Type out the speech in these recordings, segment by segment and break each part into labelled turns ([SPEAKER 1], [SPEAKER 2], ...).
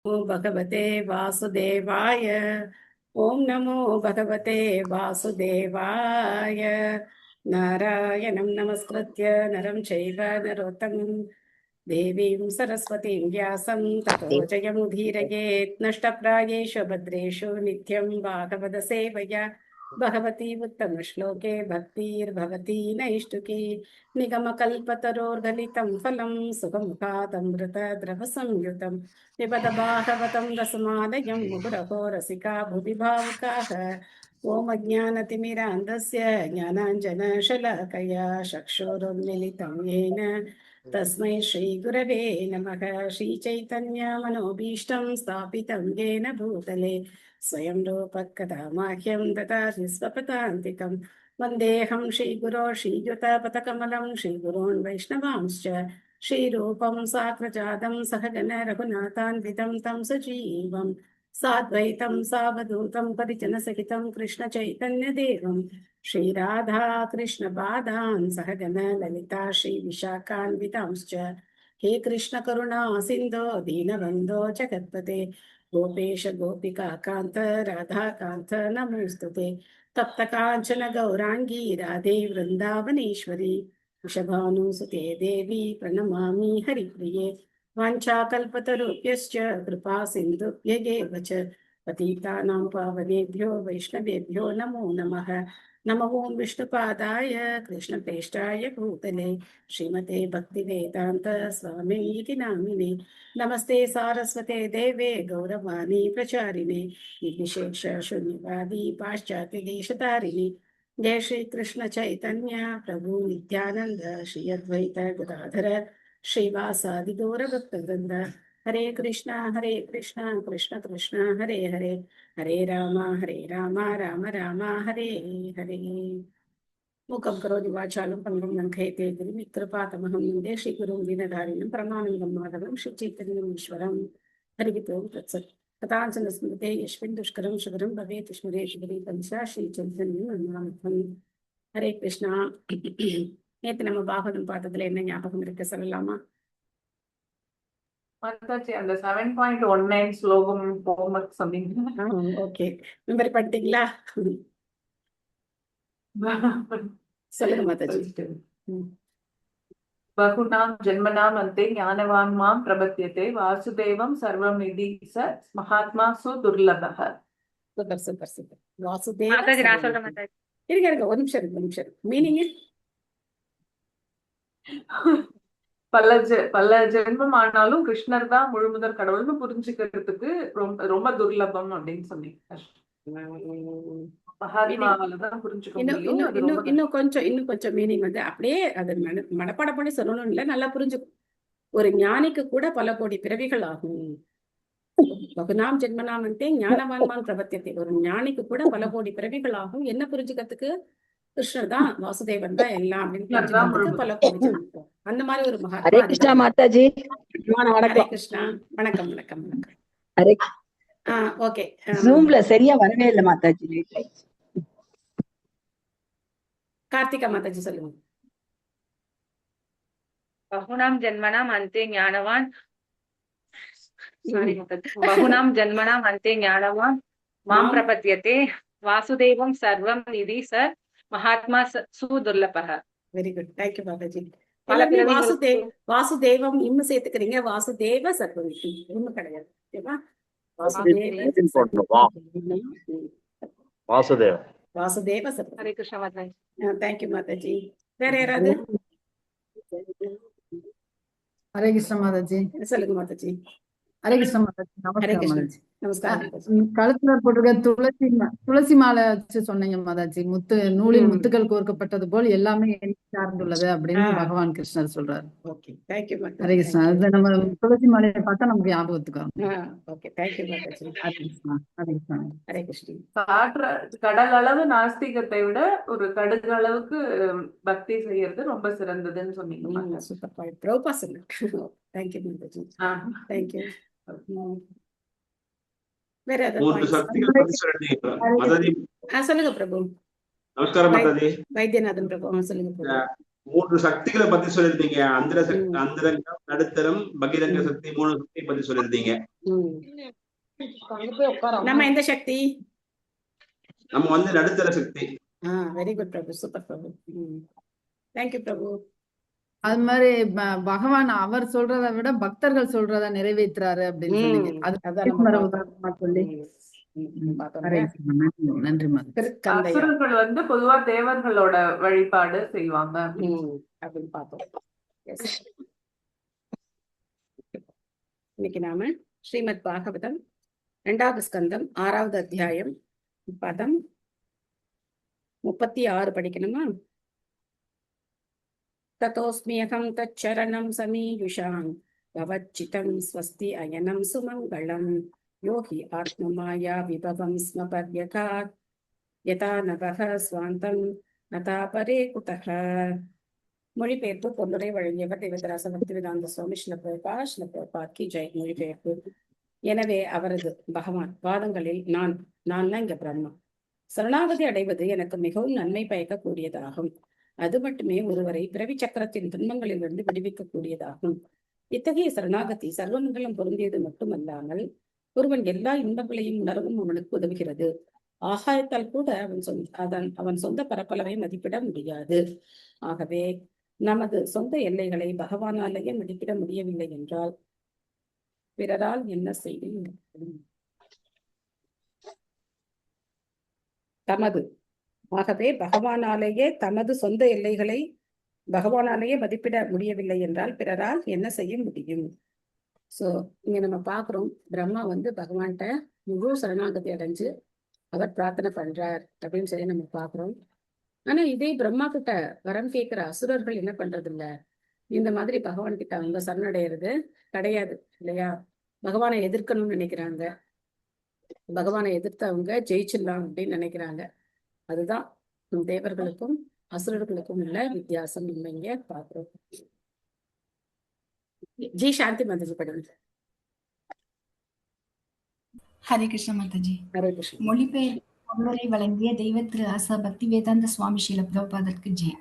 [SPEAKER 1] नमो भगवते वासुदेवाय। ओम नमो भगवते वासुदेवाय। नारायणं नमस्कृत्य नरं चैव नरोत्तमं देवीं सरस्वतीं व्यासं ततो जयमुदीरयेत्। नष्टप्रायेषु भद्रेषु नित्यं भागवत सेवया भगवती उत्तमश्लोके भक्तिर्भवती नैष्टुकी। निगमकल्पतरोर्गलितं फलं सुखमुखादमृतद्रवसंयुतं पिबत भागवतं रसमालयं मुहुरहो रसिका भुवि भावुकाः। ॐ अज्ञानतिमिरान्धस्य ज्ञानाञ्जनशलाकया चक्षुरुन्मिलितं येन तस्मै श्रीगुरवे नमः। श्रीचैतन्यमनोभीष्टं स्थापितं येन भूतले स्वयं रूपः कदा माह्यं ददाति स्वपदान्तिकम्। वन्देऽहं श्रीगुरो श्रीयुतपथकमलं श्रीगुरोन् वैष्णवांश्च श्रीरूपं साग्रजातं सहगण रघुनाथान्वितं तं सजीवं साद्वैतं सावधूतं परिजनसहितं कृष्णचैतन्यदेवं श्रीराधा कृष्णपादान् सहगण ललिता श्रीविशाखान्वितांश्च। हे कृष्ण करुणा सिन्धो दीनबन्धो जगत्पते गोपेश गोपिका कान्त राधाकान्त नमोऽस्तुते। तप्त काञ्चन गौराङ्गी राधे वृन्दावनेश्वरी वृषभानुसुते देवी प्रणमामि हरिप्रिये। वाञ्छाकल्पतरुभ्यश्च कृपा सिन्धुभ्येव च पतितानां पावनेभ्यो वैष्णवेभ्यो नमो नमः। नमो ॐ विष्णुपादाय कृष्णप्रेष्ठाय भूतले श्रीमते भक्तिवेदान्त स्वामिनिति नामिने। नमस्ते सारस्वते देवे गौरवाणी प्रचारिणे निर्विशेष शून्यवादी पाश्चात्य देशतारिणे। जय श्री कृष्ण चैतन्य प्रभु नित्यानंद श्री अद्वैत गदाधर श्रीवासादि गौर भक्तवृंद। हरे कृष्णा कृष्ण कृष्ण हरे हरे हरे राम राम राम हरे हरे। मूकं करोति वाचालं पङ्गुं लङ्घयते गिरिं कृपातमहं वन्दे श्रीगुरुं दीनदारिणं परमानन्दं माधवं श्रीचैतन्यम् ईश्वरं। हरिः ओं तत्सत्। कथाञ्चन स्मृते यस्मिन् दुष्करं सुकरं भवेत् स्मरेत् विपरीतं श्रीचैतन्यम्। ஹரே கிருஷ்ணா. நேத்து நம்ம பாகவதம் பார்த்ததுல என்ன ஞாபகம் இருக்கு சொல்லலாமா?
[SPEAKER 2] அந்த 7.19 ஸ்லோகம் ஹோம்வொர்க் சொன்னீங்க.
[SPEAKER 1] ஓகே, மெமரி பண்ணிட்டீங்களா? சொல்லுங்க மாதாஜி.
[SPEAKER 2] பகுநாம் ஜென்மனாம் அந்தே ஞானவான் மாம் பிரபத்தியதே வாசுதேவம் சர்வம் நிதி ச மகாத்மா சு துர்லபஹ.
[SPEAKER 1] Super super super. Vasudeva
[SPEAKER 3] Mataji நான் சொல்றேன் மாதாஜி.
[SPEAKER 1] இருங்க ஒரு நிமிஷம். மீனிங்
[SPEAKER 2] பல ஜென்மம் ஆனாலும் கிருஷ்ணர் தான் முழுமுதற் கடவுள்னு புரிஞ்சுக்கிறதுக்கு ரொம்ப ரொம்ப துர்லபம் அப்படின்னு சொன்னீங்க.
[SPEAKER 1] இன்னும் கொஞ்சம் மீனிங் வந்து அப்படியே அதை மனப்பாடம் பண்ணி சொல்லணும் இல்ல, நல்லா புரிஞ்சுக்கும். ஒரு ஞானிக்கு கூட பல கோடி பிறவிகள் ஆகும். பகுநாம் ஜென்மனாம் வந்து ஞானவான்மான் பிரபத்தியத்தை. ஒரு ஞானிக்கு கூட பல கோடி பிறவிகள் ஆகும். என்ன புரிஞ்சுக்கிறதுக்கு? கிருஷ்ணர் தான் வாசுதேவன் தான் எல்லாம் அப்படின்னு புரிஞ்சுக்கிறதுக்கு பல கோடி ஜென்மம். அந்த மாதிரி ஒரு மகா.
[SPEAKER 4] ஹரே கிருஷ்ணா மாதாஜி.
[SPEAKER 1] ஹரே கிருஷ்ணா. வணக்கம் வணக்கம் வணக்கம்.
[SPEAKER 4] ஹரே.
[SPEAKER 1] ஓகே,
[SPEAKER 4] ஜூம்ல சரியா வரவே இல்லை மாதாஜி.
[SPEAKER 1] கார்த்திகா மாதாஜி சொல்லுங்க.
[SPEAKER 3] பகுநாம் ஜென்மனாம் அந்தே ஞானவான் பகுநாம் ஜென்மனாம் அந்தே ஞானவான் மாம் பிரபத்தியதே வாசுதேவம் சர்வம் நிதி ச மகாத்மா சு துர்லபஹ.
[SPEAKER 1] Very good, thank you Mataji. வாசுதேவம் இன்னும் சேர்த்துக்கிறீங்க. வாசுதேவ சர்வமிதி ஒண்ணு கிடையாது. வாசுதேவ சர்வம்.
[SPEAKER 3] ஹரே கிருஷ்ணா மாதாஜி.
[SPEAKER 1] தேங்க்யூ மாதாஜி. வேற யாராவது?
[SPEAKER 5] ஹரே கிருஷ்ண மாதாஜி.
[SPEAKER 1] சொல்லுங்க மாதாஜி.
[SPEAKER 5] ஹரே கிருஷ்ண மாதாஜி.
[SPEAKER 1] ஹரே
[SPEAKER 5] நமஸ்காரம்
[SPEAKER 1] கிருஷ்ண.
[SPEAKER 5] மாதாஜி.
[SPEAKER 1] நமஸ்காரம்.
[SPEAKER 5] கழுத்துல போட்டிருக்க துளசி மாலை வச்சு சொன்னீங்க மாதாஜி. நூலில் முத்துக்கள் கோர்க்கப்பட்டது போல் எல்லாமே சார்ந்துள்ளது அப்படின்னு பகவான் கிருஷ்ணர் சொல்றாரு.
[SPEAKER 1] Okay, thank you Mataji.
[SPEAKER 5] ஹரே கிருஷ்ணா. அது நம்ம துளசி மாலையை பார்த்தா நமக்கு ஞாபகத்துக்கு வரும்.
[SPEAKER 1] Okay, thank you Mataji.
[SPEAKER 5] ஹரே கிருஷ்ணா. ஹரே கிருஷ்ணா.
[SPEAKER 1] ஹரே கிருஷ்ண.
[SPEAKER 2] கடல் அளவு நாஸ்திகத்தை விட ஒரு கடுகு அளவுக்கு பக்தி செய்யறது ரொம்ப சிறந்ததுன்னு சொன்னீங்க.
[SPEAKER 1] Super point. பிரபுபா சொல்லுங்க. தேங்க்யூ மாதாஜி. தேங்க்யூ. வேற சொல்லுங்க பிரபு.
[SPEAKER 6] நமஸ்காரம் மாதாஜி.
[SPEAKER 1] வைத்தியநாதன் பிரபு சொல்லுங்க பிரபு.
[SPEAKER 6] 3 சக்திகளை பத்தி சொல்லியிருந்தீங்க.
[SPEAKER 1] ம்.
[SPEAKER 6] அந்தரங்கம், நடுத்தரம், பகிரங்க
[SPEAKER 1] ம்.
[SPEAKER 6] சக்தி, 3 சக்தியை பத்தி சொல்லியிருந்தீங்க.
[SPEAKER 1] ம். நம்ம எந்த சக்தி?
[SPEAKER 6] நம்ம வந்து நடுத்தர சக்தி.
[SPEAKER 1] வெரி குட் பிரபு, சூப்பர் பிரபு. தேங்க்யூ பிரபு.
[SPEAKER 5] அது மாதிரி பகவான் அவர் சொல்றதை விட பக்தர்கள் சொல்றத நிறைவேற்றுறாரு அப்படின்னு சொன்னீங்க. அது
[SPEAKER 1] அதான் நம்ம
[SPEAKER 5] மறு
[SPEAKER 1] பார்த்தோம்.
[SPEAKER 5] உதாரணமா சொல்லி
[SPEAKER 1] பார்த்தோம்
[SPEAKER 5] ஹரே
[SPEAKER 1] இல்லையா?
[SPEAKER 5] கிருஷ்ணா. நன்றி மாதா.
[SPEAKER 1] திருக்கந்தையம்
[SPEAKER 2] அசுரர்கள் வந்து பொதுவா தேவர்களோட வழிபாடு செய்வாங்க அப்படின்னு
[SPEAKER 1] அப்படின்னு பார்த்தோம். Yes. இன்னைக்கு நாம ஸ்ரீமத் பாகவதம் 2வது ஸ்கந்தம் 6வது அத்தியாயம் பதம் 36 படிக்கணுமா? ததோஸ்மியகம் தச்சரணம் சமீயுஷாம் பவச்சிதம் ஸ்வஸ்தி அயனம் சுமங்களம் யோகி ஆத்மமாயா விபவம் ஸ்மபர்யகாத் யதா நவஹ ஸ்வாந்தம் நதா பரே குதஹ. மொழிபெயர்ப்பு பொருளுரை வழங்கியவர் தேவதராச பக்திவேதாந்த சுவாமி ஸ்ரீல பிரபுபாத் கி ஜெய். மொழிபெயர்ப்பு. எனவே அவரது பகவான் வாதங்களில் நான் இங்க பிரம்மா. சரணாகதி அடைவது எனக்கு மிகவும் நன்மை பயக்கக்கூடியதாகும். அது மட்டுமே ஒருவரை பிறவி சக்கரத்தின் துன்பங்களிலிருந்து விடுவிக்கக்கூடியதாகும். இத்தகைய சரணாகதி சர்வமங்கலம் பொருந்தியது மட்டுமல்லாமல் ஒருவன் எல்லா இன்பங்களையும் உணரவும் அவனுக்கு உதவுகிறது. ஆகாயத்தால் கூட அவன் சொந்த பரப்பளவை மதிப்பிட முடியாது. ஆகவே நமது சொந்த எல்லைகளை பகவானாலேயே மதிப்பிட முடியவில்லை என்றால் பிறரால் என்ன செய்யும்? ஆகவே பகவானாலேயே தமது சொந்த எல்லைகளை பகவானாலேயே மதிப்பிட முடியவில்லை என்றால் பிறரால் என்ன செய்ய முடியும்? சோ இங்க நம்ம பாக்குறோம், பிரம்மா வந்து பகவான்கிட்ட முழு சரணாகதி அடைஞ்சு அவர் பிரார்த்தனை பண்றார் அப்படின்னு சொல்லி நம்ம பாக்குறோம். ஆனா இதே பிரம்மா கிட்ட வரம் கேட்கிற அசுரர்கள் என்ன பண்றது இல்ல, இந்த மாதிரி பகவான் கிட்ட அவங்க சரணடைகிறது கிடையாது இல்லையா? பகவானை எதிர்க்கணும்னு நினைக்கிறாங்க. பகவானை எதிர்த்து அவங்க ஜெயிச்சிடலாம் அப்படின்னு நினைக்கிறாங்க. அதுதான் தேவர்களுக்கும் அசுரர்களுக்கும் உள்ள வித்தியாசம் நம்ம இங்க பாக்குறோம். ஜி சாந்தி மாதாஜி படுங்க.
[SPEAKER 7] ஹரே கிருஷ்ண மாதாஜி.
[SPEAKER 1] ஹரே கிருஷ்ண.
[SPEAKER 7] மொழிபெயர் பொருளுரை வழங்கிய தெய்வ திரு ஆசா பக்தி வேதாந்த சுவாமி ஸ்ரீல பிரபுபாதற்கு ஜெய்.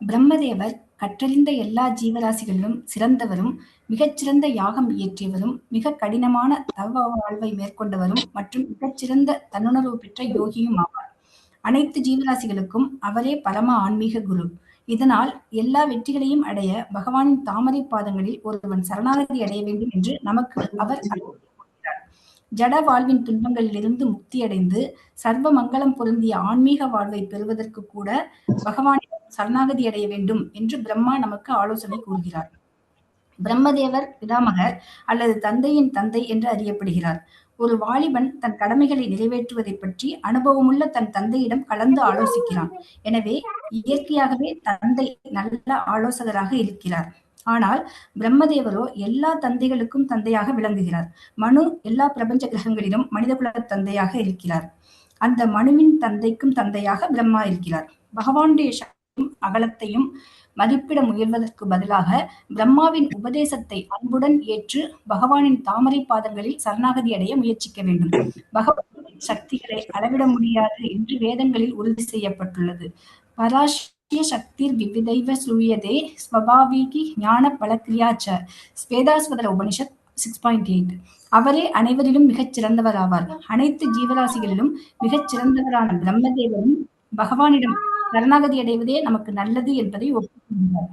[SPEAKER 7] பிரம்மதேவர் கற்றறிந்த எல்லா ஜீவராசிகளிலும் சிறந்தவரும் மிகச்சிறந்த யாகம் இயற்றியவரும் மிக கடினமான தவ வாழ்வை மேற்கொண்டவரும் மற்றும் மிகச்சிறந்த தன்னுணர்வு பெற்ற யோகியும் ஆவார். அனைத்து ஜீவராசிகளுக்கும் அவரே பரம ஆன்மீக குரு. இதனால் எல்லா வெற்றிகளையும் அடைய பகவானின் தாமரை பாதங்களில் ஒருவன் சரணாகதி அடைய வேண்டும் என்று நமக்கு அவர் அறிவுறுத்துகிறார். ஜட வாழ்வின் துன்பங்களிலிருந்து முக்தியடைந்து சர்வ மங்களம் பொருந்திய ஆன்மீக வாழ்வை பெறுவதற்கு கூட பகவானிடம் சரணாகதி அடைய வேண்டும் என்று பிரம்மா நமக்கு ஆலோசனை கூறுகிறார். பிரம்மதேவர் பிதாமகர் அல்லது தந்தையின் தந்தை என்று அறியப்படுகிறார். ஒரு வாலிபன் தன் கடமைகளை நிறைவேற்றுவதை பற்றி அனுபவமுள்ள தன் தந்தையிடம் கலந்து ஆலோசிக்கிறான். எனவே இயற்கையாகவே தந்தை நல்ல ஆலோசகராக இருக்கிறார். ஆனால் பிரம்மதேவரோ எல்லா தந்தைகளுக்கும் தந்தையாக விளங்குகிறார். மனு எல்லா பிரபஞ்ச கிரகங்களிலும் மனிதகுல தந்தையாக இருக்கிறார். அந்த மனுவின் தந்தைக்கும் தந்தையாக பிரம்மா இருக்கிறார். பகவானுடைய சக்தியும் அகலத்தையும் மதிப்பிட முயல்வதற்கு பதிலாக பிரம்மாவின் உபதேசத்தை அன்புடன் ஏற்று பகவானின் தாமரை பாதங்களில் சரணாகதி அடைய முயற்சிக்க வேண்டும். பகவானின் சக்திகளை அளவிட முடியாது என்று வேதங்களில் உறுதி செய்யப்பட்டுள்ளது. பராஷ்ய சக்திர் விவிதைவ சூயதே ஸ்வபாவிகி ஞான பலக்கிரியாச்ச ஸ்வேதாஸ்வதர உபனிஷத் 6.8. அவரே அனைவரிலும் மிகச் சிறந்தவர் ஆவார். அனைத்து ஜீவராசிகளிலும் மிகச் சிறந்தவரான பிரம்மதேவரும் பகவானிடம் சரணாகதி அடைவதே நமக்கு நல்லது என்பதை ஒப்புக்கொள்கிறார்.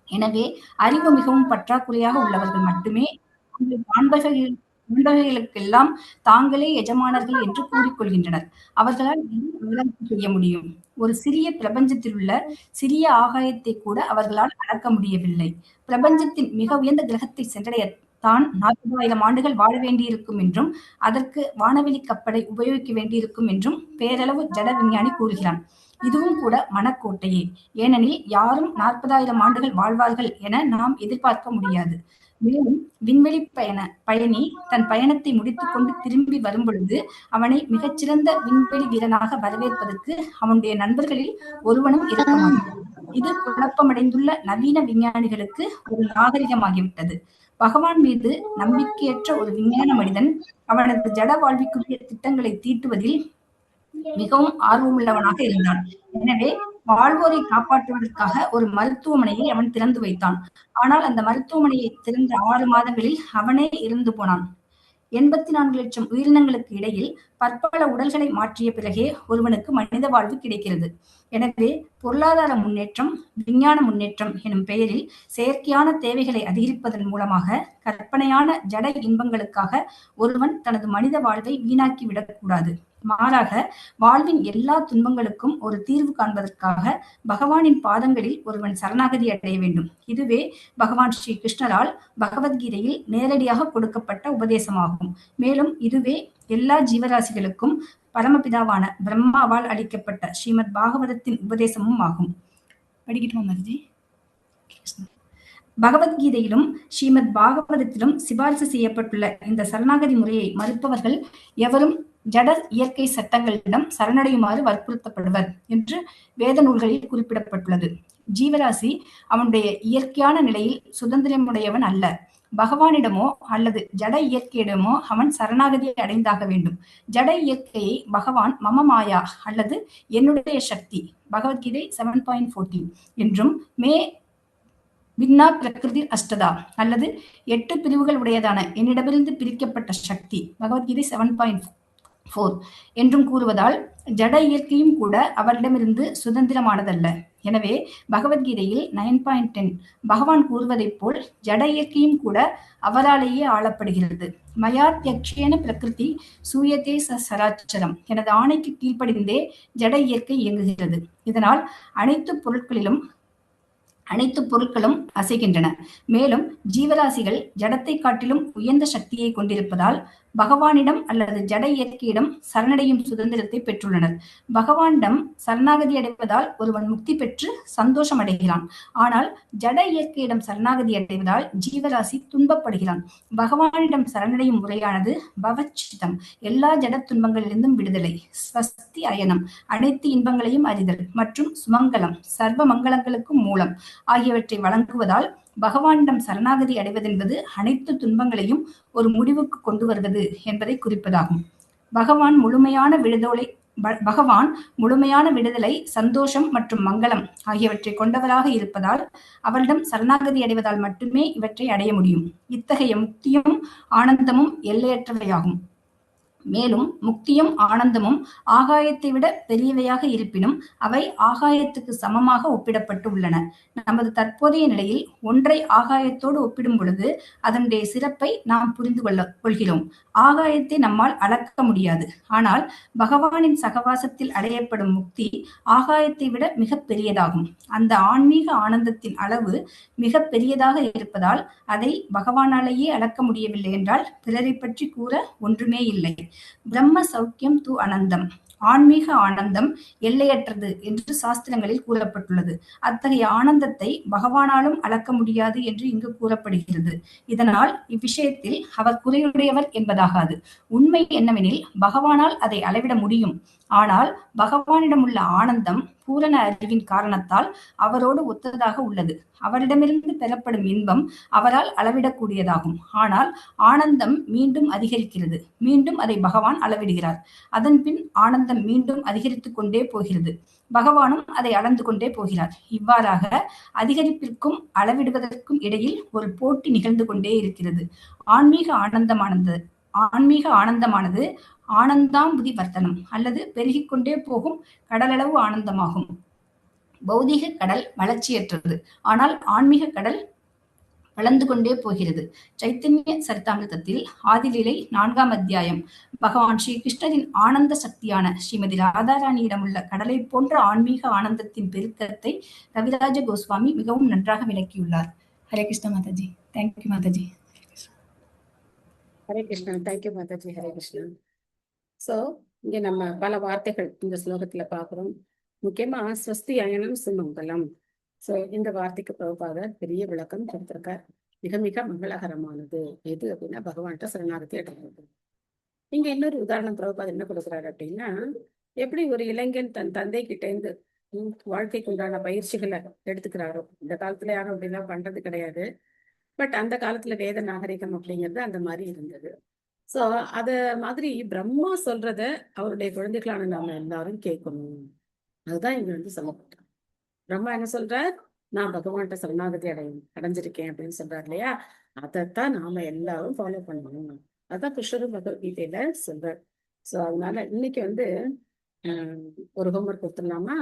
[SPEAKER 7] எனவே அறிவு மிகவும் பற்றாக்குறையாக உள்ளவர்கள் மட்டுமே ஆண்பகைகளுக்கெல்லாம் தாங்களே எஜமானர்கள் என்று கூறிக்கொள்கின்றனர். அவர்களால் ஆராய்ச்சி செய்ய முடியும். ஒரு சிறிய பிரபஞ்சத்தில் உள்ள சிறிய ஆகாயத்தை கூட அவர்களால் அளக்க முடியவில்லை. பிரபஞ்சத்தின் மிக உயர்ந்த கிரகத்தை சென்றடைய தான் 40,000 ஆண்டுகள் வாழ வேண்டியிருக்கும் என்றும் அதற்கு வானவெளி கப்பலை உபயோகிக்க வேண்டியிருக்கும் என்றும் பேரளவு ஜட விஞ்ஞானி கூறுகிறான். இதுவும் கூட மனக்கோட்டையே. ஏனெனில் யாரும் 40,000 ஆண்டுகள் வாழ்வார்கள் என நாம் எதிர்பார்க்க முடியாது. மேலும் விண்வெளி பயணி தன் பயணத்தை முடித்துக் கொண்டு திரும்பி வரும் பொழுது அவனை மிகச்சிறந்த விண்வெளி வீரனாக வரவேற்பதற்கு அவனுடைய நண்பர்களில் ஒருவனும் இருக்க மாட்டான். இது குழப்பமடைந்துள்ள நவீன விஞ்ஞானிகளுக்கு ஒரு நாகரிகமாகிவிட்டது. பகவான் மீது நம்பிக்கையற்ற ஒரு விஞ்ஞான மனிதன் அவனது ஜட வாழ்விக்குரிய திட்டங்களை தீட்டுவதில் மிகவும் ஆர்வமுள்ளவனாக இருந்தான். எனவே வாழ்வோரை காப்பாற்றுவதற்காக ஒரு மருத்துவமனையை அவன் திறந்து வைத்தான். ஆனால் அந்த மருத்துவமனையை திறந்த 6 மாதங்களில் அவனே இறந்து போனான். 84 லட்சம் உயிரினங்களுக்கு இடையில் பற்பல உடல்களை மாற்றிய பிறகே ஒருவனுக்கு மனித வாழ்வு கிடைக்கிறது. எனவே பொருளாதார முன்னேற்றம், விஞ்ஞான முன்னேற்றம் எனும் பெயரில் செயற்கையான தேவைகளை அதிகரிப்பதன் மூலமாக கற்பனையான ஜட இன்பங்களுக்காக ஒருவன் தனது மனித வாழ்வை வீணாக்கி விடக்கூடாது. மாறாக வாழ்வின் எல்லா துன்பங்களுக்கும் ஒரு தீர்வு காண்பதற்காக பகவானின் பாதங்களில் ஒருவன் சரணாகதி அடைய வேண்டும். இதுவே பகவான் ஸ்ரீ கிருஷ்ணரால் பகவத்கீதையில் நேரடியாக கொடுக்கப்பட்ட உபதேசமாகும். மேலும் இதுவே எல்லா ஜீவராசிகளுக்கும் பரமபிதாவான பிரம்மாவால் அளிக்கப்பட்ட ஸ்ரீமத் பாகவதத்தின் உபதேசமும் ஆகும். படிக்கட்டுமா மருதி? பகவத்கீதையிலும் ஸ்ரீமத் பாகவதத்திலும் சிபாரிசு செய்யப்பட்டுள்ள இந்த சரணாகதி முறையை மறுப்பவர்கள் எவரும் ஜட இயற்கை சட்டங்களிடம் சரணடையுமாறு வற்புறுத்தப்படுவர் என்று வேத நூல்களில் குறிப்பிடப்பட்டுள்ளது. ஜீவராசி அவனுடைய இயற்கையான நிலையில் சுதந்திரமுடையவன் அல்ல. பகவானிடமோ அல்லது ஜட இயற்கையிடமோ அவன் சரணாகதியை அடைந்தாக வேண்டும். ஜட இயற்கையை பகவான் மம மாயா அல்லது என்னுடைய சக்தி பகவத்கீதை 7.14 என்றும், மே விக்னா பிரகிருதி அஷ்டதா அல்லது 8 பிரிவுகள் உடையதான என்னிடமிருந்து பிரிக்கப்பட்ட சக்தி பகவத்கீதை 7.4 என்றும் கூறுவதால் ஜட இயற்கையும் கூட அவரிடமிருந்து சுதந்திரமானதல்ல. எனவே பகவத்கீதையில் 9.10 பகவான் கூறுவதைப் போல் ஜட இயற்கையும் கூட அவராலேயே ஆளப்படுகிறது. மயாத்யக்ஷேன பிரகிருதி சூயத்தே சராச்சரம், எனது ஆணைக்கு கீழ்ப்படிந்தே ஜட இயற்கை இயங்குகிறது. இதனால் அனைத்து பொருட்களும் அசைகின்றன. மேலும் ஜீவராசிகள் ஜடத்தை காட்டிலும் உயர்ந்த சக்தியை கொண்டிருப்பதால் பகவானிடம் அல்லது ஜட இயற்கையிடம் சரணடையும் சுதந்திரத்தை பெற்றுள்ளனர். பகவானிடம் சரணாகதி அடைவதால் ஒருவன் முக்தி பெற்று சந்தோஷம் அடைகிறான். ஆனால் ஜட இயற்கையிடம் சரணாகதி அடைவதால் ஜீவராசி துன்பப்படுகிறான். பகவானிடம் சரணடையும் முறையானது பவச்சிதம், எல்லா ஜட துன்பங்களிலிருந்தும் விடுதலை, ஸ்வஸ்தி அயனம், அனைத்து இன்பங்களையும் அறிதல், மற்றும் சுமங்கலம், சர்வ மங்களங்களுக்கும் மூலம் ஆகியவற்றை வழங்குவதால் பகவானிடம் சரணாகதி அடைவதென்பது அனைத்து துன்பங்களையும் ஒரு முடிவுக்கு கொண்டு வருவது என்பதை குறிப்பதாகும். பகவான் முழுமையான விடுதலை, சந்தோஷம் மற்றும் மங்களம் ஆகியவற்றை கொண்டவராக இருப்பதால் அவரிடம் சரணாகதி அடைவதால் மட்டுமே இவற்றை அடைய முடியும். இத்தகைய முக்தியும் ஆனந்தமும் எல்லையற்றவையாகும். மேலும் முக்தியும் ஆனந்தமும் ஆகாயத்தை விட பெரியவையாக இருப்பினும் அவை ஆகாயத்துக்கு சமமாக ஒப்பிடப்பட்டு உள்ளன. நமது தற்போதைய நிலையில் ஒன்றை ஆகாயத்தோடு ஒப்பிடும் பொழுது அதனுடைய சிறப்பை நாம் புரிந்து கொள்கிறோம். ஆகாயத்தை நம்மால் அளக்க முடியாது. ஆனால் பகவானின் சகவாசத்தில் அடையப்படும் முக்தி ஆகாயத்தை விட மிக பெரியதாகும். அந்த ஆன்மீக ஆனந்தத்தின் அளவு மிக பெரியதாக இருப்பதால் அதை பகவானாலேயே அளக்க முடியவில்லை என்றால் பிறரை பற்றி கூற ஒன்றுமே இல்லை. பிரம்ம சௌக்கியம் து அனந்தம், ஆன்மீக ஆனந்தம் எல்லையற்றது என்று சாஸ்திரங்களில் கூறப்பட்டுள்ளது. அத்தகைய ஆனந்தத்தை பகவானாலும் அளக்க முடியாது என்று இங்கு கூறப்படுகிறது. இதனால் இவ்விஷயத்தில் அவர் குறையுடையவர் என்பதாகாது. உண்மை என்னவெனில் பகவானால் அதை அளவிட முடியும். ஆனால் பகவானிடம் உள்ள ஆனந்தம் பூரண அறிவின் காரணத்தால் அவரோடு ஒத்ததாக உள்ளது. அவரிடமிருந்து பெறப்படும் இன்பம் அவரால் அளவிடக்கூடியதாகும். ஆனால் ஆனந்தம் மீண்டும் அதிகரிக்கிறது. மீண்டும் அதை பகவான் அளவிடுகிறார். அதன் பின் ஆனந்தம் மீண்டும் அதிகரித்துக் கொண்டே போகிறது. பகவானும் அதை அளந்து கொண்டே போகிறார். இவ்வாறாக அதிகரிப்பிற்கும் அளவிடுவதற்கும் இடையில் ஒரு போட்டி நிகழ்ந்து கொண்டே இருக்கிறது. ஆன்மீக ஆனந்தமானது ஆனந்தாம்புதி வர்த்தனம் அல்லது பெருகிக் கொண்டே போகும் கடலளவு ஆனந்தமாகும். பௌதிக கடல் வளர்ச்சியற்றது, ஆனால் ஆன்மீக கடல் வளர்ந்து கொண்டே போகிறது. சைத்தன்ய சரிதாமிர்தத்தில் ஆதிலீலை 4ஆம் அத்தியாயம் பகவான் ஸ்ரீ கிருஷ்ணரின் ஆனந்த சக்தியான ஸ்ரீமதி ராதாராணியிடம் உள்ள கடலை போன்ற ஆன்மீக ஆனந்தத்தின் பெருக்கத்தை கவிராஜ கோஸ்வாமி மிகவும் நன்றாக விளக்கியுள்ளார். Hare Krishna Mataji. Thank you Mataji.
[SPEAKER 1] Hare Krishna. Thank you Mataji. Hare Krishna. So இங்க நம்ம பல வார்த்தைகள் இந்த ஸ்லோகத்துல பாக்குறோம். முக்கியமா ஸ்வஸ்தி அயனம் சுமங்கலம். சோ இந்த வார்த்தைக்கு பிரபுபாதர் பெரிய விளக்கம் கொடுத்திருக்கார். மிக மிக மங்களகரமானது எது அப்படின்னா பகவான்கிட்ட சரணாகதி அடைகிறது. இங்க இன்னொரு உதாரணம் பிரபுபாதர் என்ன கொடுக்குறாரு அப்படின்னா, எப்படி ஒரு இளைஞன் தன் தந்தை கிட்ட இருந்து வாழ்க்கைக்கு உண்டான பயிற்சிகளை எடுத்துக்கிறாரோ. இந்த காலத்துல யாரும் அப்படிலாம் பண்றது கிடையாது. பட் அந்த காலத்துல வேத நாகரிகம் அப்படிங்கிறது அந்த மாதிரி இருந்தது. சோ அத மாதிரி பிரம்மா சொல்றத அவருடைய குழந்தைகளான நாம எல்லாரும் கேட்கணும். அதுதான் இங்க சொல்லப்பட்டோம். பிரம்மா என்ன சொல்றார்? நான் பகவான்கிட்ட சரணாகதி அடைஞ்சிருக்கேன் அப்படின்னு சொல்றாரு இல்லையா? அதைத்தான் நாம எல்லாரும் ஃபாலோ பண்ணணும். அதான் கிருஷ்ணரும் பகவத்கீதையில சொல்றார். சோ அதனால இன்னைக்கு வந்து ஒரு ஹோம்ஒர்க் கொடுத்துடலாமா?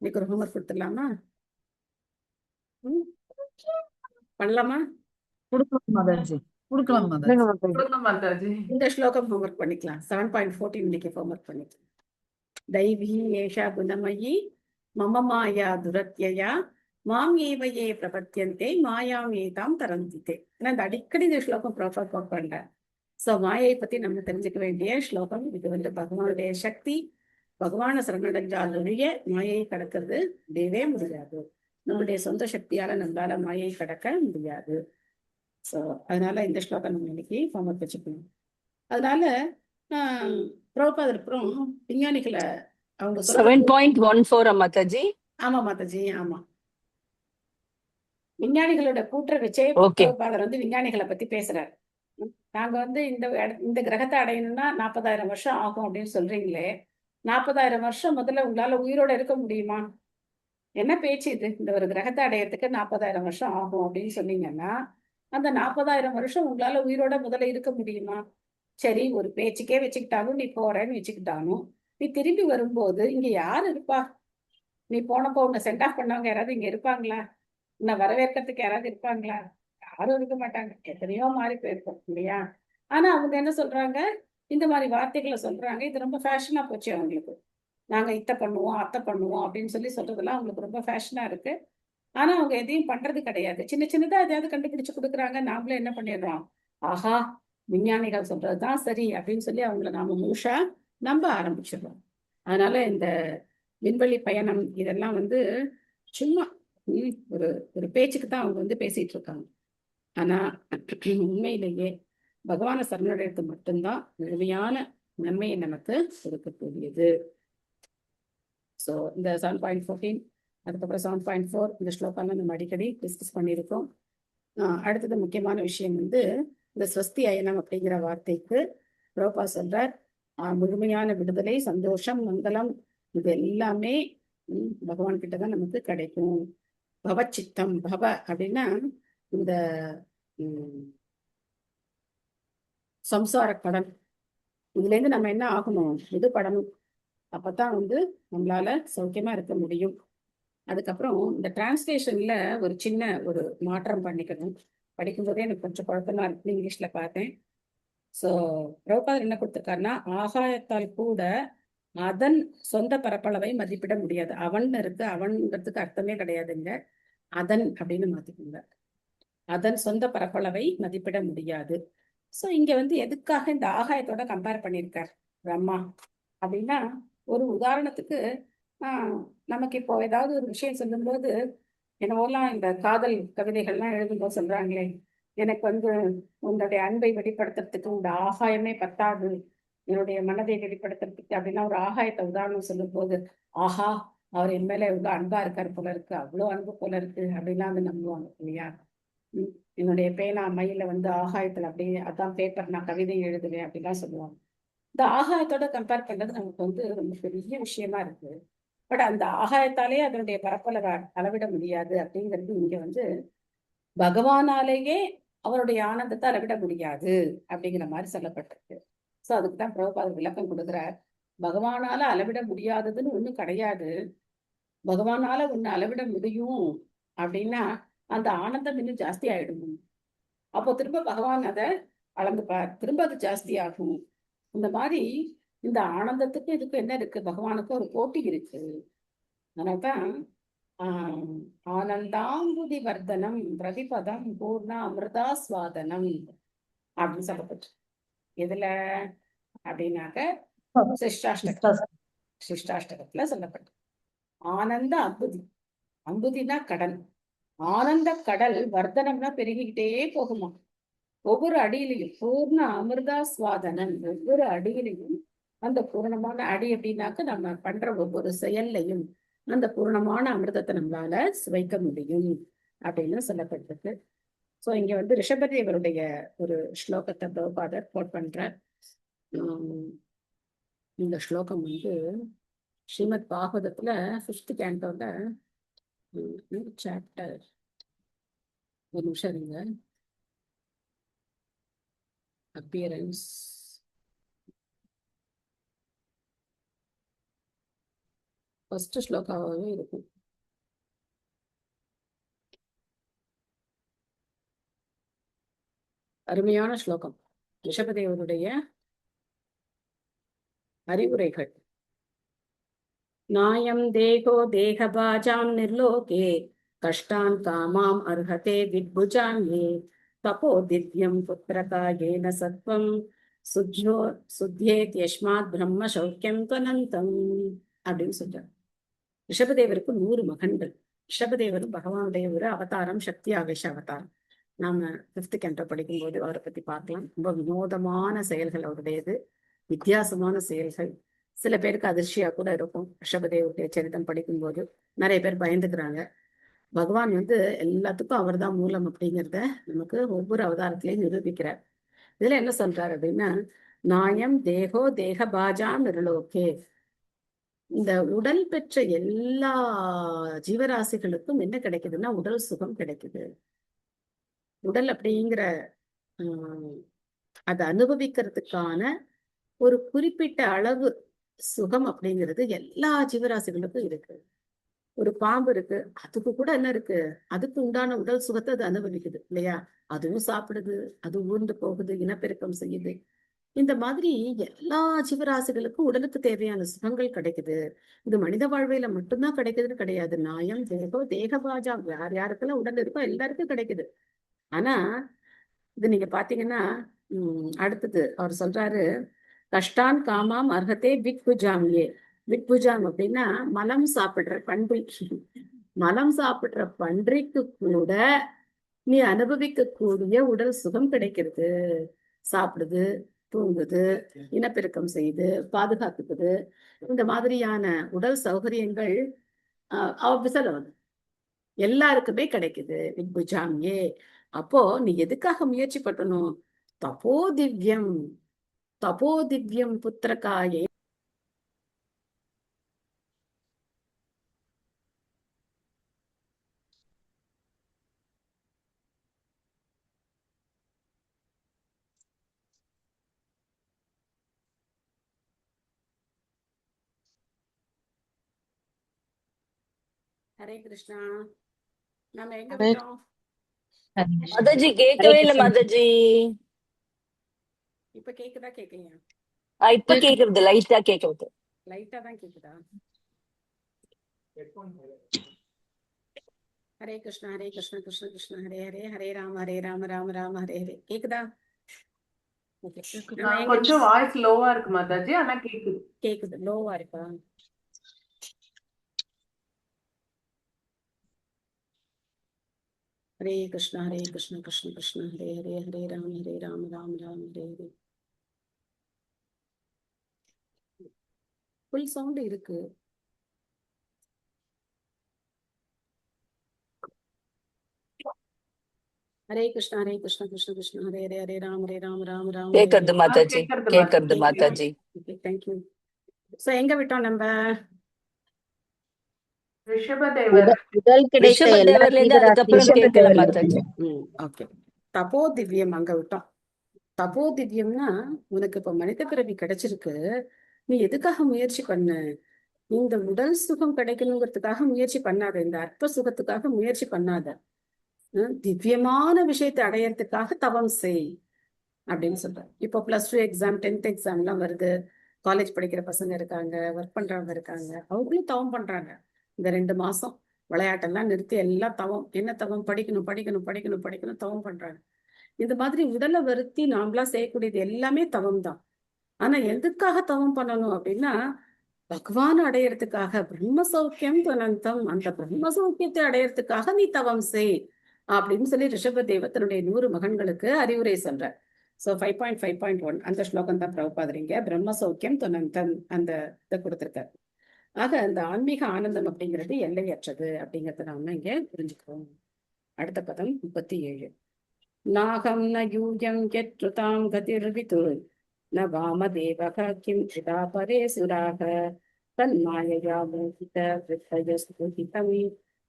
[SPEAKER 1] இன்னைக்கு ஒரு ஹோம்ஒர்க் கொடுத்துடலாமா? பண்ணலாமா?
[SPEAKER 5] கொடுக்கலாம் மாதாஜி, கொடுக்கலாம் மாதாஜி.
[SPEAKER 2] கொடுங்க மாதாஜி.
[SPEAKER 1] இந்த ஸ்லோகம் ஹோம்ஒர்க் பண்ணிக்கலாம். 7.14 இன்னைக்கு ஹோம்ஒர்க் பண்ணிக்கலாம். தைவி ஏஷா குணமயி மம மாயா துரத்யயா மாம் ஏவையே பிரபத்தியந்தே மாயாம் ஏதாம் தரந்தித்தே. ஏன்னா இந்த அடிக்கடி இந்த ஸ்லோகம் ப்ராப்பர் கோட் பண்றேன். சோ மாயை பத்தி நம்ம தெரிஞ்சுக்க வேண்டிய ஸ்லோகம் இது. வந்து பகவானுடைய சக்தி. பகவான சரணடைஞ்சால் ஒழிய மாயை கடக்கிறது முடியவே முடியாது. நம்முடைய சொந்த சக்தியால நம்மளால மாயை கடக்க முடியாது. சோ அதனால இந்த ஸ்லோகம் நம்ம இன்னைக்கு ஹோம்ஒர்க் வச்சுக்கணும். அதனால பிரபுபாதர் அப்புறம் விஞ்ஞானிகளை அவங்க
[SPEAKER 4] 7.14 மாதாஜி.
[SPEAKER 1] ஆமா மாதாஜி, ஆமா. விஞ்ஞானிகளோட கூற்ற வச்சே
[SPEAKER 4] Okay.
[SPEAKER 1] பிரபுபாதர் வந்து விஞ்ஞானிகளை பத்தி பேசுறாரு. நாங்க வந்து இந்த கிரகத்தை அடையணும்னா 40,000 வருஷம் ஆகும் அப்படின்னு சொல்றீங்களே, 40,000 வருஷம் முதல்ல உங்களால உயிரோட இருக்க முடியுமா? என்ன பேச்சு இது? இந்த ஒரு கிரகத்தை அடையறதுக்கு 40,000 வருஷம் ஆகும் அப்படின்னு சொன்னீங்கன்னா, அந்த 40,000 வருஷம் உங்களால உயிரோட முதல்ல இருக்க முடியுமா? சரி, ஒரு பேச்சுக்கே வச்சுக்கிட்டாலும் நீ போறேன்னு வச்சுக்கிட்டாலும், நீ திரும்பி வரும்போது இங்க யாரு இருப்பா? நீ போனப்போ உன்னை சென்ட் ஆஃப் பண்ணவங்க யாராவது இங்க இருப்பாங்களா? உன்னை வரவேற்கிறதுக்கு யாராவது இருப்பாங்களா? யாரும் இருக்க மாட்டாங்க. எத்தனையோ மாறி போயிருப்போம் இல்லையா? ஆனா அவங்க என்ன சொல்றாங்க? இந்த மாதிரி வார்த்தைகளை சொல்றாங்க. இது ரொம்ப ஃபேஷனா போச்சு அவங்களுக்கு. நாங்க இத்தை பண்ணுவோம், அத்தை பண்ணுவோம் அப்படின்னு சொல்லி சொல்றதெல்லாம் அவங்களுக்கு ரொம்ப ஃபேஷனா இருக்கு. ஆனா அவங்க எதையும் பண்றது கிடையாது. சின்ன சின்னதா எதையாவது கண்டுபிடிச்சு கொடுக்குறாங்க. நாமளும் என்ன பண்ணிடுறோம்? ஆஹா, விஞ்ஞானிகள் சொல்றதுதான் சரி அப்படின்னு சொல்லி அவங்கள நாம முழுசா நம்ப ஆரம்பிச்சிடுறோம். அதனால இந்த விண்வெளி பயணம் இதெல்லாம் வந்து சும்மா ஒரு ஒரு பேச்சுக்கு தான் அவங்க வந்து பேசிட்டு இருக்காங்க. ஆனா உண்மையிலேயே பகவான சரணடைறது மட்டும்தான் முழுமையான நன்மையை நமக்கு கொடுக்கக்கூடியது. ஸோ இந்த 7.14 அதுக்கப்புறம் 7.4 இந்த ஸ்லோகம்லாம் நம்ம அடிக்கடி டிஸ்கஸ் பண்ணியிருக்கோம். அடுத்தது முக்கியமான விஷயம் வந்து இந்த ஸ்வஸ்தி அயனம் அப்படிங்கிற வார்த்தைக்கு பிரபுபா சொல்றார், முழுமையான விடுதலை, சந்தோஷம், மங்களம் இது எல்லாமே பகவான் கிட்டதான் நமக்கு கிடைக்கும். பவச்சித்தம், பவ அப்படின்னா இந்த சம்சார கடன், இதுல இருந்து நம்ம என்ன ஆகணும்? விடுபடணும். அப்பதான் வந்து நம்மளால சௌக்கியமா இருக்க முடியும். அதுக்கப்புறம் இந்த டிரான்ஸ்லேஷன்ல ஒரு சின்ன ஒரு மாற்றம் பண்ணிக்கணும். படிக்கும்போதே எனக்கு கொஞ்சம் குழப்பமா இருக்கு, இங்கிலீஷ்ல பார்த்தேன். ஸோ பிரபுபாதர் என்ன கொடுத்துருக்காருன்னா, ஆகாயத்தால் கூட அதன் சொந்த பரப்பளவை மதிப்பிட முடியாது. அவன் இருக்கு, அவன்கிறதுக்கு அர்த்தமே கிடையாதுங்க. அதன் அப்படின்னு மாத்திக்கோங்க. அதன் சொந்த பரப்பளவை மதிப்பிட முடியாது. ஸோ இங்க வந்து எதுக்காக இந்த ஆகாயத்தோட கம்பேர் பண்ணியிருக்கார் பிரம்மா அப்படின்னா, ஒரு உதாரணத்துக்கு நமக்கு இப்போ ஏதாவது ஒரு விஷயம் சொல்லும்போது என்னவோலாம் இந்த காதல் கவிதைகள்லாம் எழுதும்போது சொல்றாங்களே, எனக்கு வந்து உன்னுடைய அன்பை வெளிப்படுத்துறதுக்கு இந்த ஆகாயமே பத்தாது, என்னுடைய மனதை வெளிப்படுத்துறதுக்கு அப்படின்னா ஒரு ஆகாயத்தை உதாரணம் சொல்லும் போது, ஆஹா அவர் என் மேல எவ்வளவு அன்பா இருக்காரு போல இருக்கு, அவ்வளோ அன்பு போல இருக்கு அப்படிலாம் வந்து நம்புவாங்க இல்லையா? என்னுடைய பேனா மயில வந்து ஆகாயத்துல அப்படியே அதான் பேப்பர், நான் கவிதை எழுதுவேன் அப்படிலாம் சொல்லுவாங்க. இந்த ஆகாயத்தோட கம்பேர் பண்றது நமக்கு வந்து ரொம்ப பெரிய விஷயமா இருக்கு. பட் அந்த ஆகாயத்தாலே அதனுடைய பரப்பளவை அளவிட முடியாது அப்படிங்கிறது இங்க வந்து பகவானாலேயே அவருடைய ஆனந்தத்தை அளவிட முடியாது அப்படிங்கிற மாதிரி சொல்லப்பட்டிருக்கு. சோ அதுக்குதான் பிரபுபாதர் விளக்கம் கொடுக்குறார். பகவானால அளவிட முடியாததுன்னு ஒண்ணு கிடையாது. பகவானால ஒண்ணு அளவிட முடியும் அப்படின்னா அந்த ஆனந்தம் இன்னும் ஜாஸ்தி ஆயிடும். அப்போ திரும்ப பகவான் அதை அளந்துப்பார், திரும்ப அது ஜாஸ்தி ஆகும். இந்த மாதிரி இந்த ஆனந்தத்துக்கு இதுக்கு என்ன இருக்கு? பகவானுக்கு ஒரு போட்டி இருக்கு. அதனால்தான் ஆனந்தாம்புதி வர்தனம் பிரதிபதம் பூர்ண அமிர்தா சுவாதனம் அப்படின்னு சொல்லப்பட்டு. எதுல அப்படின்னாக்க சிஷ்டாஷ்டகத்துல சொல்லப்பட்டு. ஆனந்த அம்புதி, அம்புதினா கடல், ஆனந்த கடல் வர்தனம்னா பெருகிக்கிட்டே போகுமா. ஒவ்வொரு அடியிலையும் பூர்ண அமிர்தா சுவாதனம், ஒவ்வொரு அடியிலையும் அந்த பூர்ணமான அடி அப்படின்னாக்க நம்ம பண்ற ஒவ்வொரு செயல்லையும் அந்த பூர்ணமான அமிர்தத்தை நம்மளால சுவைக்க முடியும் அப்படின்னு சொல்லப்பட்டிருக்கு. சோ இங்க வந்து ரிஷபதேவருடைய ஒரு ஸ்லோகத்தை பிரபுபாதர் கோட் பண்ற. இந்த ஸ்லோகம் வந்து ஸ்ரீமத் பாகவதத்துல 5th கேண்டோல சாப்டர், ஒரு நிமிஷம் இருங்க. அப்பியரன்ஸ் ஃபர்ஸ்ட் ஸ்லோகாவே இருக்கும். அருமையான ஸ்லோகம். ரிஷபதேவருடைய அறிவுரைகள். நாயம் தேகோ தேகபாஜாம் நிர்லோகே கஷ்டான் காமாம் அர்ஹதே வித்புஜான்யே தபோ திவ்யம் புத்திரகாயேன சத்வம் சுஜ்யோ சுத்யேத் யஸ்மாத் பிரம்ம சௌக்கியம் துவனந்தம் அப்படின்னு சொல்றார். ரிஷபதேவருக்கு 100 மகன்கள். ரிஷபதேவரும் பகவானுடைய ஒரு அவதாரம், சக்தி ஆவேஷ அவதாரம். நாம 5th கேண்டோ படிக்கும்போது அவரை பத்தி பார்க்கலாம். ரொம்ப வினோதமான செயல்கள் அவருடையது, வித்தியாசமான செயல்கள். சில பேருக்கு அதிர்ச்சியா கூட இருக்கும். ரிஷபதேவருடைய சரிதம் படிக்கும்போது நிறைய பேர் பயந்துக்கிறாங்க. பகவான் எல்லாத்துக்கும் அவர் தான் மூலம் அப்படிங்கிறத நமக்கு ஒவ்வொரு அவதாரத்திலையும் நிரூபிக்கிறார். இதுல என்ன சொல்றாரு அப்படின்னா, நாயம் தேகோ தேக பாஜாம் நிர்லோகே. இந்த உடல் பெற்ற எல்லா ஜீவராசிகளுக்கும் என்ன கிடைக்குதுன்னா உடல் சுகம் கிடைக்குது. உடல் அப்படிங்கிற அதை அனுபவிக்கிறதுக்கான ஒரு குறிப்பிட்ட அளவு சுகம் அப்படிங்கிறது எல்லா ஜீவராசிகளுக்கும் இருக்கு. ஒரு பாம்பு இருக்கு, அதுக்கு கூட என்ன இருக்கு, அதுக்கு உண்டான உடல் சுகத்தை அது அனுபவிக்குது இல்லையா? அதுவும் சாப்பிடுது, அது ஊர்ந்து போகுது, இனப்பெருக்கம் செய்யுது. இந்த மாதிரி எல்லா ஜீவராசிகளுக்கும் உடலுக்கு தேவையான சுகங்கள் கிடைக்குது. இது மனித வாழ்வையில மட்டும்தான் கிடைக்குதுன்னு கிடையாது. நாயம் தேகோ தேகபாஜா, யார் யாருக்கெல்லாம் உடல் இருக்கோ எல்லாருக்கும் கிடைக்குது. ஆனா இது நீங்க பாத்தீங்கன்னா அடுத்தது அவர் சொல்றாரு, கஷ்டான் காமாம் அர்ஹத்தே விக்புஜாம்யே. விக்புஜாம் அப்படின்னா மலம் சாப்பிடுற பன்றி. மலம் சாப்பிடுற பன்றிக்கு கூட நீ அனுபவிக்கக்கூடிய உடல் சுகம் கிடைக்கிறது. சாப்பிடுது, தூங்குது, இனப்பெருக்கம் செய்யுது, பாதுகாத்துக்குது. இந்த மாதிரியான உடல் சௌகரியங்கள் எல்லாருக்குமே கிடைக்குது. விக்புஜாம்யே. அப்போ நீ எதுக்காக முயற்சி பண்ணணும்? தபோ திவ்யம், தபோ திவ்யம் புத்திரகாயே. ஹரே கிருஷ்ணா. நாம எங்க விட்டோம்?
[SPEAKER 4] மாதாஜி கேட்கவே இல்ல மாதாஜி.
[SPEAKER 1] இப்ப கேக்குதா கேட்கலையா?
[SPEAKER 4] இப்ப கேக்குறது, லைட்டா கேக்குறது.
[SPEAKER 1] லைட்டா தான் கேக்குதா? ஹரே கிருஷ்ணா ஹரே கிருஷ்ண கிருஷ்ண கிருஷ்ண ஹரே ஹரே, ஹரே ராம ராம ராம ஹரே ஹரே. கேக்குதா?
[SPEAKER 2] கொஞ்சம் வாய்ஸ் லோவா இருக்கு மாதாஜி, ஆனா கேக்குது.
[SPEAKER 1] கேக்குது, லோவா இருக்கா? ஹரே கிருஷ்ண கிருஷ்ண கிருஷ்ண ஹரே ஹரே, ஹரே ராம ராம ஹரே ஹரே. ஃபுல் சவுண்ட் இருக்கு. ஹரே கிருஷ்ண கிருஷ்ண கிருஷ்ண ஹரே ஹரே, ஹரே ராம ராம
[SPEAKER 4] கேக்குறது மாதாஜி, கேக்குறது மாதாஜி.
[SPEAKER 1] தேங்க்யூ. சோ எங்க விட்டோம் நம்ம?
[SPEAKER 2] ரிஷபதேவர்.
[SPEAKER 4] ரிஷபதேவர்ல இருந்து அதுக்கப்புறம் கேட்கல மாதாஜி.
[SPEAKER 1] ஓகே. தபோ திவ்யம் அங்க விட்டோம். தபோ திவ்யம்னா உனக்கு இப்ப மனித பிறவி கிடைச்சிருக்கு, நீ எதுக்காக முயற்சி பண்ண? இந்த உடல் சுகம் கிடைக்கணுங்கிறதுக்காக முயற்சி பண்ணாத, இந்த அற்ப சுகத்துக்காக முயற்சி பண்ணாத. திவ்யமான விஷயத்தை அடையறதுக்காக தவம் செய் அப்படின்னு சொல்ற. இப்போ +2 எக்ஸாம், 10th எக்ஸாம் எல்லாம் வருது. காலேஜ் படிக்கிற பசங்க இருக்காங்க, ஒர்க் பண்றவங்க இருக்காங்க, அவங்களும் தவம் பண்றாங்க. இந்த 2 மாசம் விளையாட்டெல்லாம் நிறுத்தி எல்லாம் தவம். என்ன தவம்? படிக்கணும் படிக்கணும் படிக்கணும் படிக்கணும் தவம் பண்றாங்க. இந்த மாதிரி உடலை வருத்தி நாமளா செய்யக்கூடியது எல்லாமே தவம் தான். ஆனா எதுக்காக தவம் பண்ணணும் அப்படின்னா, பகவான் அடையறதுக்காக. பிரம்ம சௌக்கியம் துவனந்தம், அந்த பிரம்ம சௌக்கியத்தை அடையறதுக்காக நீ தவம் செய் அப்படின்னு சொல்லி ரிஷபதேவ தன்னுடைய 100 மகன்களுக்கு அறிவுரை சொல்ற. சோ 5.5.1 அந்த ஸ்லோகம் தான் பிரபுபாதரிங்க பிரம்ம சௌக்கியம் துவனந்தம் அந்த இதை கொடுத்திருக்காரு. ஆக அந்த ஆன்மீக ஆனந்தம் அப்படிங்கிறது எல்லையற்றது அப்படிங்கறத நாம இங்க புரிஞ்சுக்கிறோம். அடுத்த பதம் 37. நாகம் ந யூயம் யத்ருதாம் கதிர்விதுர் ந வாமதேவக கிம் சிதா பரே சுராக तन्मायया मोहितवृत्तयस्तुहितं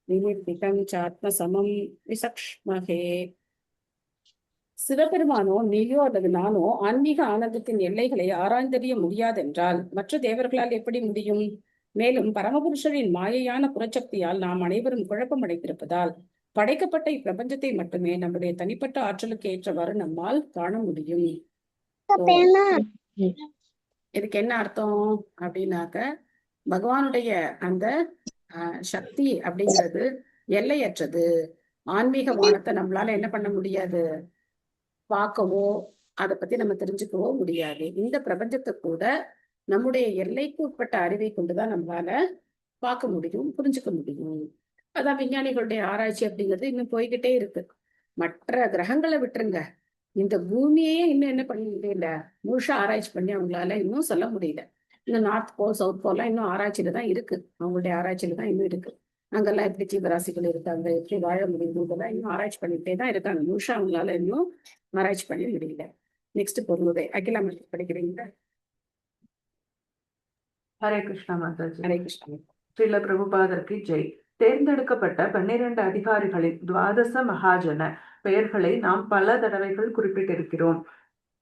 [SPEAKER 1] विनिर्मितं चात्मसमं विसक्ष्महे. சிவபெருமானோ நீயோ அல்லது நானோ ஆன்மீக ஆனந்தத்தின் எல்லைகளை ஆராய்ந்தறிய முடியாதென்றால் மற்ற தேவர்களால் எப்படி முடியும்? மேலும் பரமபுருஷரின் மாயையான புறச்சக்தியால் நாம் அனைவரும் குழப்பமடைந்திருப்பதால் படைக்கப்பட்ட இப்பிரபஞ்சத்தை மட்டுமே நம்முடைய தனிப்பட்ட ஆற்றலுக்கு ஏற்றவாறு நம்மால் காண முடியும். இதுக்கு என்ன அர்த்தம் அப்படின்னாக்க, பகவானுடைய அந்த சக்தி அப்படிங்கிறது எல்லையற்றது. ஆன்மீக வானத்தை நம்மளால என்ன பண்ண முடியாது, பார்க்கவோ அதை பத்தி நம்ம தெரிஞ்சுக்கவோ முடியாது. இந்த பிரபஞ்சத்தை கூட நம்முடைய எல்லைக்கு உட்பட்ட அறிவை கொண்டுதான் நம்மளால பார்க்க முடியும், புரிஞ்சுக்க முடியும். அதான் விஞ்ஞானிகளுடைய ஆராய்ச்சி அப்படிங்கிறது இன்னும் போய்கிட்டே இருக்கு. மற்ற கிரகங்களை விட்டுருங்க, இந்த பூமியே இன்னும் என்ன பண்ண முடியல, முழுசா ஆராய்ச்சி பண்ணி அவங்களால இன்னும் சொல்ல முடியல. இன்னும் நார்த் போல் சவுத் போல்லாம் இன்னும் ஆராய்ச்சியில தான் இருக்கு, அவங்களுடைய ஆராய்ச்சியில தான் இன்னும் இருக்கு. அங்கெல்லாம் எப்படி ஜீவராசிகள் இருக்காங்க, எப்படி வாழ முடியும், இதெல்லாம் இன்னும் ஆராய்ச்சி பண்ணிட்டே தான் இருக்காங்க. முழுசா அவங்களால இன்னும் ஆராய்ச்சி பண்ண முடியல. நெக்ஸ்ட் பொருளுதே அகிலா படிக்கிறீங்களா?
[SPEAKER 2] ஹரே கிருஷ்ணா மாதாஜி.
[SPEAKER 1] ஹரே கிருஷ்ணா.
[SPEAKER 2] ஸ்ரீல பிரபுபாதருக்கு ஜெய். தேர்ந்தெடுக்கப்பட்ட 12 அதிகாரிகளின் துவாதச மகாஜன பெயர்களை நாம் பல தடவைகள் குறிப்பிட்டிருக்கிறோம்.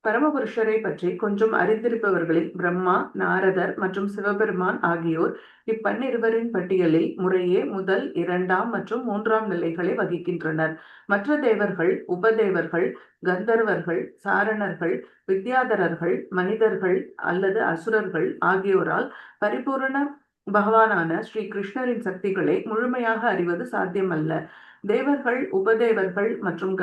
[SPEAKER 2] பரமபுருஷரை பற்றி கொஞ்சம் அறிந்திருப்பவர்களில் பிரம்மா, நாரதர் மற்றும் சிவபெருமான் ஆகியோர் இப்பன்னிருவரின் பட்டியலில் முறையே முதல், 2ஆம் மற்றும் 3ஆம் நிலைகளை வகிக்கின்றனர். மற்ற தேவர்கள், உபதேவர்கள், கந்தர்வர்கள், சாரணர்கள், வித்யாதரர்கள், மனிதர்கள் அல்லது அசுரர்கள் ஆகியோரால் பரிபூரண பகவானான ஸ்ரீ கிருஷ்ணரின் சக்திகளை முழுமையாக அறிவது சாத்தியமல்ல. தேவர்கள், உபதேவர்கள் மற்றும்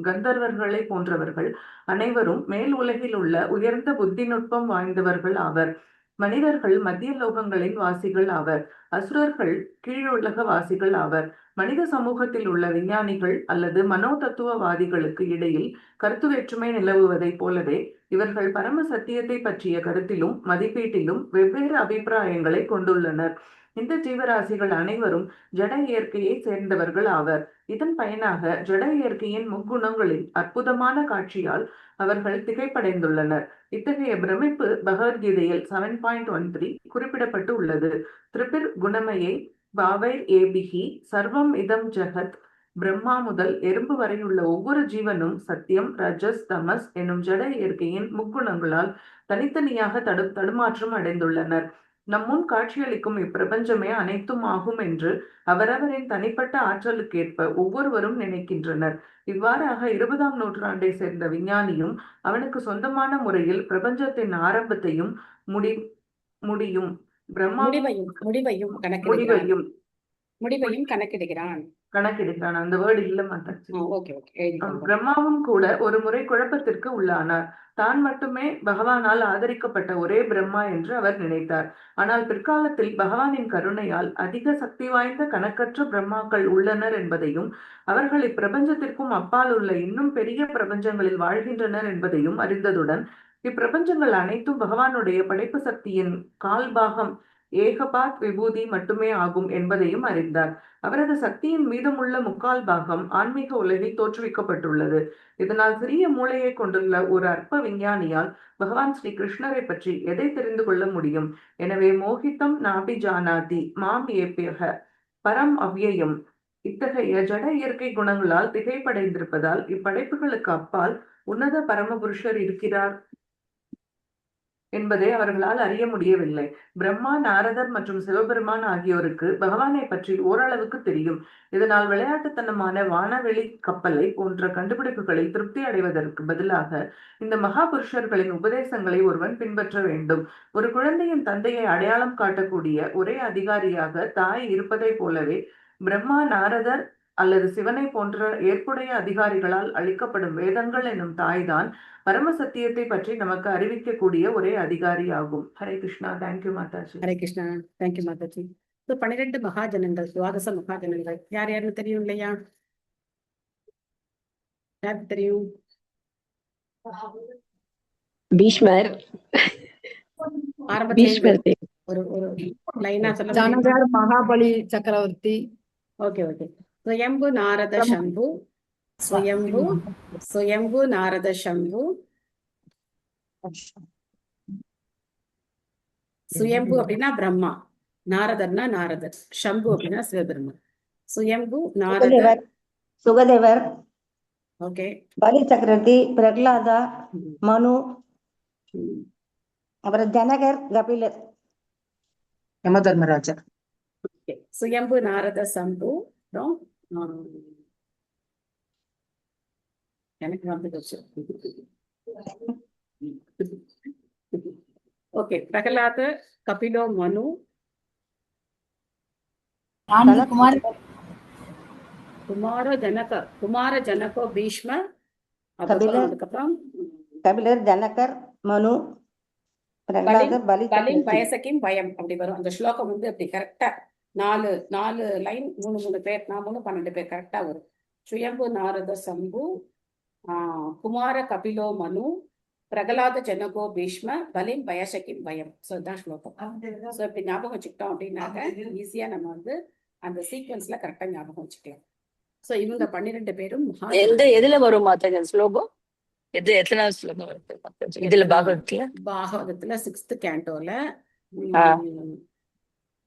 [SPEAKER 2] கந்தர்வர்களை போன்றவர்கள் அனைவரும் மேல் உலகில் உள்ள உயர்ந்த புத்தி நுட்பம் வாய்ந்தவர்கள் ஆவர். மனிதர்கள் மத்திய லோகங்களின் வாசிகள் ஆவர். அசுரர்கள் கீழுலக வாசிகள் ஆவர். மனித சமூகத்தில் உள்ள விஞ்ஞானிகள் அல்லது மனோ தத்துவவாதிகளுக்கு இடையில் கருத்து வேற்றுமை நிலவுவதைப் போலவே இவர்கள் பரம சத்தியத்தை பற்றிய கருத்திலும் மதிப்பீட்டிலும் வெவ்வேறு அபிப்பிராயங்களை கொண்டுள்ளனர். இந்த ஜீவராசிகள் அனைவரும் ஜட இயற்கையை சேர்ந்தவர்கள் ஆவர். இதன் பயனாக ஜட இயற்கையின் முக்குணங்களின் அற்புதமான காட்சியால் அவர்கள் திகைப்படைந்துள்ளனர். இத்தகைய பிரமிப்பு பகவத்கீதையில் 7.13 குறிப்பிடப்பட்டு உள்ளது. திரிபிர் குணமயை பாவை ஏபிகி சர்வம் இதம் ஜகத். பிரம்மா முதல் எறும்பு வரையுள்ள ஒவ்வொரு ஜீவனும் சத்தியம், ரஜஸ், தமஸ் எனும் ஜட இயற்கையின் முக்குணங்களால் தனித்தனியாக தடுமாற்றம் அடைந்துள்ளனர். நம் முன் காட்சியளிக்கும் இப்பிரபஞ்சமே அனைத்தும் ஆகும் என்று அவரவரின் தனிப்பட்ட ஆற்றலுக்கேற்ப ஒவ்வொருவரும் நினைக்கின்றனர். இவ்வாறாக 20ஆம் நூற்றாண்டை சேர்ந்த விஞ்ஞானியும் அவனுக்கு சொந்தமான முறையில் பிரபஞ்சத்தின் ஆரம்பத்தையும் முடியும்
[SPEAKER 1] முடிவையும் கணக்கிடுகிறான்.
[SPEAKER 2] அந்த வேர்டு இல்ல மாட்டாச்சு. பிரம்மாவும் கூட ஒரு முறை குழப்பத்திற்கு உள்ளானார். தான் மட்டுமே பகவானால் ஆதரிக்கப்பட்ட ஒரே பிரம்மா என்று அவர் நினைத்தார். ஆனால் பிற்காலத்தில் பகவானின் கருணையால் அதிக சக்தி வாய்ந்த கணக்கற்ற பிரம்மாக்கள் உள்ளனர் என்பதையும் அவர்கள் இப்பிரபஞ்சத்திற்கும் அப்பால் உள்ள இன்னும் பெரிய பிரபஞ்சங்களில் வாழ்கின்றனர் என்பதையும் அறிந்ததுடன் இப்பிரபஞ்சங்கள் அனைத்தும் பகவானுடைய படைப்பு சக்தியின் கால்பாகம் ஏகபாத் விபூதி மட்டுமே ஆகும் என்பதையும் அறிந்தார். அவரது சக்தியின் மீதமுள்ள 3/4 பாகம் ஆன்மீக உலகில் தோற்றுவிக்கப்பட்டுள்ளது. இதனால் சிறிய மூளையை கொண்டுள்ள ஒரு அற்ப விஞ்ஞானியால் பகவான் ஸ்ரீ கிருஷ்ணரை பற்றி எதை தெரிந்து கொள்ள முடியும்? எனவே மோகிதம் நாபி ஜானாதி மாம் ஏபியக பரம் அவ்யயம். இத்தகைய ஜட இயற்கை குணங்களால் திகைப்படைந்திருப்பதால் இப்படைப்புகளுக்கு அப்பால் உன்னத பரமபுருஷர் இருக்கிறார் என்பதை அவர்களால் அறிய முடியவில்லை. பிரம்மா, நாரதர் மற்றும் சிவபெருமான் ஆகியோருக்கு பகவானை பற்றி ஓரளவுக்கு தெரியும். இதனால் விளையாட்டுத்தனமான வானவெளி கப்பலை போன்ற கண்டுபிடிப்புகளில் திருப்தி அடைவதற்கு பதிலாக இந்த மகாபுருஷர்களின் உபதேசங்களை ஒருவன் பின்பற்ற வேண்டும். ஒரு குழந்தையின் தந்தையை அடையாளம் காட்டக்கூடிய ஒரே அதிகாரியாக தாய் இருப்பதை போலவே பிரம்மா, நாரதர் அல்லது சிவனை போன்ற ஏற்புடைய அதிகாரிகளால் அளிக்கப்படும் வேதங்கள் என்னும் தாய்தான் பரம சத்தியத்தை பற்றி நமக்கு அறிவிக்கக்கூடிய ஒரே அதிகாரி ஆகும். ஹரே கிருஷ்ணா. தேங்க்யூ மாதாஜி.
[SPEAKER 1] ஹரே கிருஷ்ணா. தேங்க்யூ மாதாஜி. 12 மகாஜனங்கள், துவாதச மகாஜனங்கள் யார் யாருன்னு தெரியும் இல்லையா? யாருக்கு தெரியும்?
[SPEAKER 4] பீஷ்மர்.
[SPEAKER 1] ஆரம்பத்தில் ஒரு லைனா சொல்ல.
[SPEAKER 5] ஜனகர், மகாபலி சக்கரவர்த்தி.
[SPEAKER 1] ஓகே. ஸ்வயம்பு நாரத சம்பு, ஸ்வயம்பு நாரத சம்பு, சுயம்பு அப்படின்னா பிரம்மா, நாரதர்னா நாரதர், சம்பு அப்படின்னா சிவபெருமான். சுயம்பு, நாரதர்,
[SPEAKER 8] சுகதேவர் சுகதேவர்
[SPEAKER 1] ஓகே.
[SPEAKER 8] பலி சக்கரவர்த்தி, பிரகலாதா, மனு, அப்புறம் ஜனகர், கபிலர்,
[SPEAKER 9] யம தர்மராஜா.
[SPEAKER 1] சுயம்பு, நாரத, சம்பு, அப்புறம் எனக்கு வந்து போச்சு. ஓகே, பிரகலாத, கபிலோ, மனு,
[SPEAKER 7] 4 குமார்
[SPEAKER 1] குமார ஜனகோ, பீஷ்ம,
[SPEAKER 8] கபிலர்,
[SPEAKER 1] அதுக்கப்புறம்
[SPEAKER 8] கபிலர், ஜனகர், மனு, பிரகலாதர், பலி
[SPEAKER 1] பலிம்
[SPEAKER 8] சக்கரவர்த்தி.
[SPEAKER 1] பயசக்கிம் பயம் அப்படி வரும். அந்த ஸ்லோகம் வந்து அப்படி கரெக்டா 4 லைன் 3 பேர், 12 பேர் கரெக்டா வரும். சுயம்பு, நாரத, சம்பு, குமார, கபிலோ, மனு, பிரகலாத, ஜனகோ, பீஷ்ம, பலிம் பயசக்கிம் பயம். ஸோ இதுதான் ஸ்லோகம். ஸோ இப்படி ஞாபகம் வச்சுக்கிட்டோம் அப்படின்னாக்க ஈஸியா நம்ம வந்து அந்த சீக்வன்ஸ்ல கரெக்டா ஞாபகம் வச்சுக்கலாம். ஸோ இவங்க 12 பேரும்
[SPEAKER 4] எதுல வரும் மாதாஜி ஸ்லோகம்? எத்தனாவது ஸ்லோகம் வருது மாதாஜி இதுல?
[SPEAKER 1] பாகவதத்துல 6th கேண்டோல,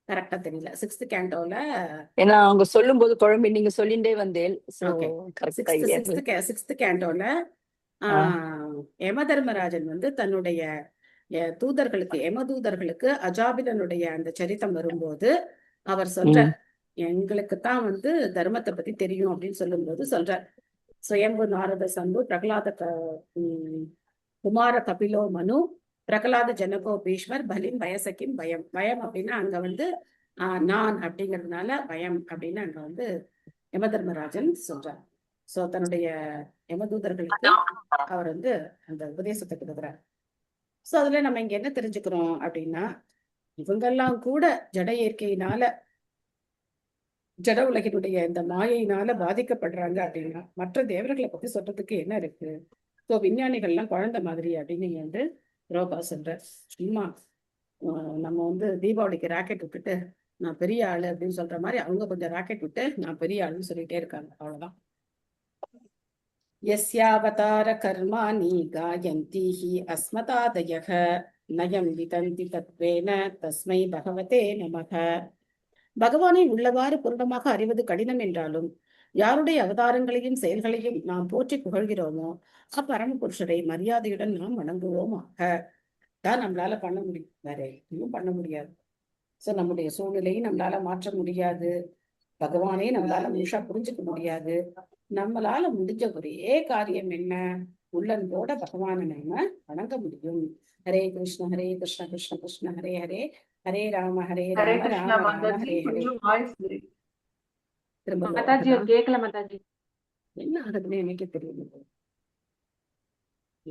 [SPEAKER 1] கரெக்டா தெரியல, 6th கேண்டோல.
[SPEAKER 4] ஏன்னா அவங்க சொல்லும் போது குழம்பு நீங்க சொல்லிண்டே வந்தேன்.
[SPEAKER 1] 6th கேண்டோல யம தர்மராஜன் வந்து தன்னுடைய தூதர்களுக்கு, யமதூதர்களுக்கு அஜாபிலனுடைய அந்த சரித்தம் வரும்போது அவர் சொல்றார், எங்களுக்கு தான் வந்து தர்மத்தை பத்தி தெரியும் அப்படின்னு சொல்லும்போது சொல்றார், சுயம்பு, நாரத, சம்பு, பிரகலாத, குமார, கபிலோ, மனு, பிரகலாத, ஜனகோ, பீஷ்மர், பலிம் பயசக்கிம் பயம். பயம் அப்படின்னா அங்க வந்து நான் அப்படிங்கிறதுனால பயம் அப்படின்னு அங்க வந்து யம தர்மராஜன் சொல்றார். சோ தன்னுடைய யமதூதர்களுக்கு அவர் வந்து அந்த உபதேசத்தை கொடுக்குறார். சோ அதுல நம்ம இங்க என்ன தெரிஞ்சுக்கிறோம் அப்படின்னா, இவங்கெல்லாம் கூட ஜட இயற்கையினால, ஜட உலகினுடைய இந்த மாயையினால பாதிக்கப்படுறாங்க அப்படின்னா மற்ற தேவர்களை பத்தி சொல்றதுக்கு என்ன இருக்கு? ஸோ விஞ்ஞானிகள்லாம் குழந்தை மாதிரி அப்படின்னு வந்து ரோபா சொல்ற. சும்மா நம்ம வந்து தீபாவளிக்கு ராக்கெட் விட்டுட்டு நான் பெரிய ஆளு அப்படின்னு சொல்ற மாதிரி அவங்க கொஞ்சம் ராக்கெட் விட்டு நான் பெரிய ஆளுன்னு சொல்லிட்டே இருக்காங்க. அவ்வளவுதான். யஸ்யாவதார கர்மாணி காயந்திஹி அஸ்மதாதயக நயம் விதந்தி தத்வேன தஸ்மை பகவதே நமக. பகவானை உள்ளவாறு பூர்ணமாக அறிவது கடினம் என்றாலும் யாருடைய அவதாரங்களையும் செயல்களையும் நாம் போற்றி புகழ்கிறோமோ அப்பரம புருஷரை மரியாதையுடன் நாம் வணங்குவோமாக. தான் நம்மளால பண்ண முடியும், வேற இன்னும் பண்ண முடியாது. சோ நம்முடைய சூழ்நிலையும் நம்மளால மாற்ற முடியாது, பகவானே நம்மளால முழுசா புரிஞ்சுக்க முடியாது. நம்மளால முடிஞ்ச ஒரே காரியம் என்ன? உள்ளன்போட பகவானை நம்ம வணங்க முடியும். ஹரே கிருஷ்ண ஹரே கிருஷ்ண கிருஷ்ண கிருஷ்ண ஹரே ஹரே, ஹரே ராம ஹரே
[SPEAKER 2] ஹரே
[SPEAKER 1] ராம
[SPEAKER 2] கிருஷ்ணா
[SPEAKER 1] ராம ராம
[SPEAKER 2] மாதாஜி.
[SPEAKER 1] ஹரே ஹரே.
[SPEAKER 2] கொஞ்சம் வாய்ஸ்
[SPEAKER 1] திரும்ப
[SPEAKER 3] மாதாஜி கேட்கல மாதாஜி.
[SPEAKER 1] என்ன ஆகுதுன்னு எனக்கே தெரியல.